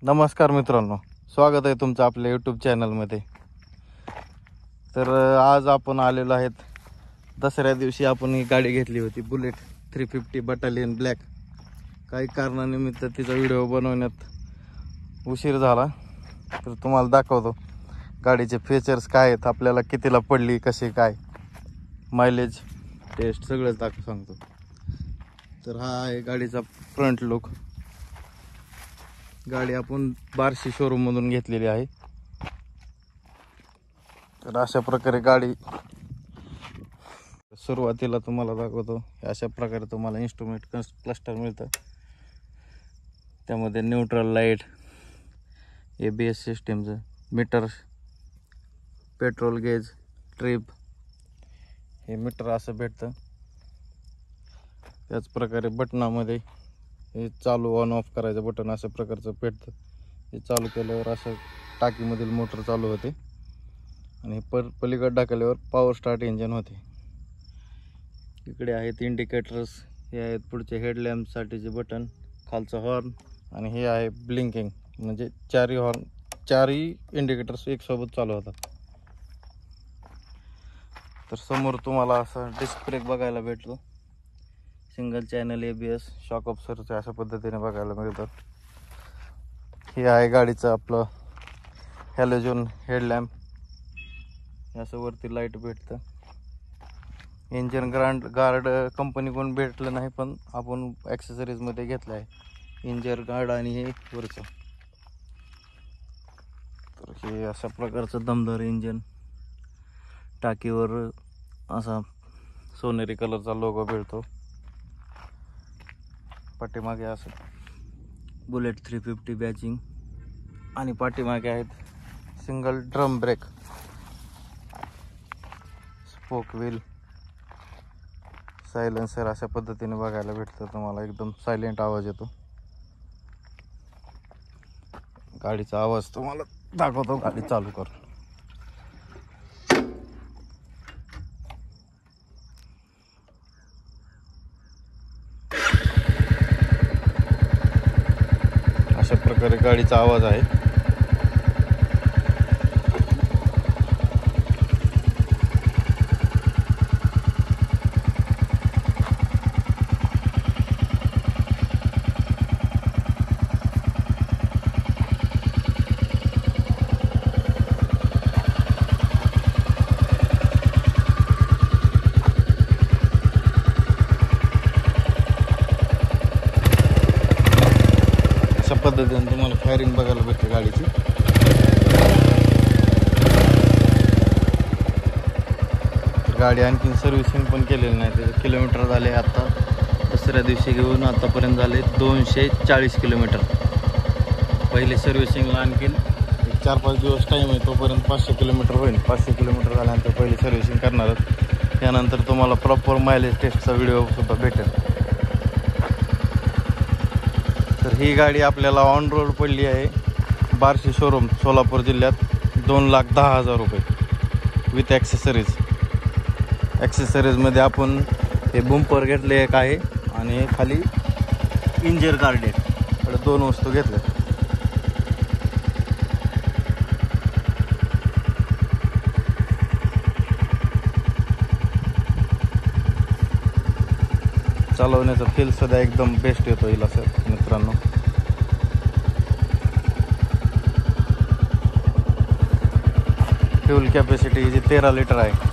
नमस्कार मित्रांनो, स्वागत आहे तुमचं आपल्या यूट्यूब चॅनलमध्ये। तर आज आपण आलेलो आहेत दसऱ्या दिवशी आपण ही गाडी घेतली होती बुलेट 350 बटालियन ब्लॅक। काही कारणानिमित्त तिचा व्हिडिओ बनवण्यात उशीर झाला, तर तुम्हाला दाखवतो गाडीचे फीचर्स काय आहेत, आपल्याला कितीला पडली, कसे काय मायलेज टेस्ट सगळंच सांगतो। तर हा आहे गाडीचा फ्रंट लुक। गाडी आपण बार्शी शोरूम मधून घेतलेली आहे। तर अशा प्रकारे गाडी सुरुवातीला तुम्हाला दाखवतो। अशा प्रकारे तुम्हाला इन्स्ट्रुमेंट क्लस्टर मिळतं, त्यामध्ये न्यूट्रल लाईट, ABS सिस्टीमचं मीटर, पेट्रोल गेज, ट्रिप हे मीटर असं भेटतं। त्याच प्रकारे बटनामध्ये हे चालू ऑन ऑफ करायचं बटन अशा प्रकारचं भेटतं। हे चालू केल्यावर असं टाकीमधील मोटर चालू होते आणि पलीकडे ढकलल्यावर पॉवर स्टार्ट इंजिन होते। इकडे आहेत इंडिकेटर्स, हे आहेत पुढचे हेडलॅम्पसाठीचे बटन, खालचं हॉर्न आणि हे आहे ब्लिंकिंग, म्हणजे चारही इंडिकेटर्स एक सोबत चालू होतात। तर समोर तुम्हाला असा डिस्क ब्रेक बघायला भेटतो, single channel ABS, shock observer अशा पद्धतीने बघायला मिळतात। हे आहे गाडीचं आपलं हॅलोजन हेडलॅम्प, असं वरती लाईट भेटतं। इंजिन गार्ड कंपनीकडून भेटलं नाही, पण आपण ॲक्सेसरीज मध्ये घेतलं आहे इंजिन गार्ड आणि हे वरचं। तर हे अशा प्रकारचं दमदार इंजिन, टाकीवर असा सोनेरी कलरचा लोगो भेटतो। पाठीमागे असं बुलेट 350 बॅचिंग आणि पाठीमागे आहेत single drum brake, spoke wheel, silencer अशा पद्धतीने बघायला भेटतं तुम्हाला। एकदम सायलेंट आवाज येतो। गाडीचा आवाज तुम्हाला दाखवतो गाडी चालू करून। अशा प्रकारे गाडीचा आवाज आहे। पद्धतीने तुम्हाला फायरिंग बघायला भेटते गाडीची। गाडी आणखी सर्व्हिसिंग पण केलेली नाही, त्याचे किलोमीटर झाले आता दुसऱ्या दिवशी घेऊन आतापर्यंत झाले 240 किलोमीटर। पहिले सर्व्हिसिंगला आणखीन 4-5 दिवस टाईम आहे, तोपर्यंत 500 किलोमीटर होईल। 500 किलोमीटर झाल्यानंतर पहिली सर्व्हिसिंग करणार, त्यानंतर तुम्हाला प्रॉपर मायलेज टेस्टचा व्हिडिओ सुद्धा भेटेल। तर ही गाडी आपल्याला ऑन रोड पडली आहे बार्शी शोरूम सोलापूर जिल्ह्यात 2,10,000 रुपये विथ ॲक्सेसरीजमध्ये आपण हे बंपर घेतले एक आहे आणि खाली इंजिन गार्ड आहे, 2 वस्तू घेतल्या। चालवण्याचा फील सुद्धा एकदम बेस्ट येतो हिला सर मित्रांनो। फ्यूल कॅपॅसिटी जी 13 लिटर आहे।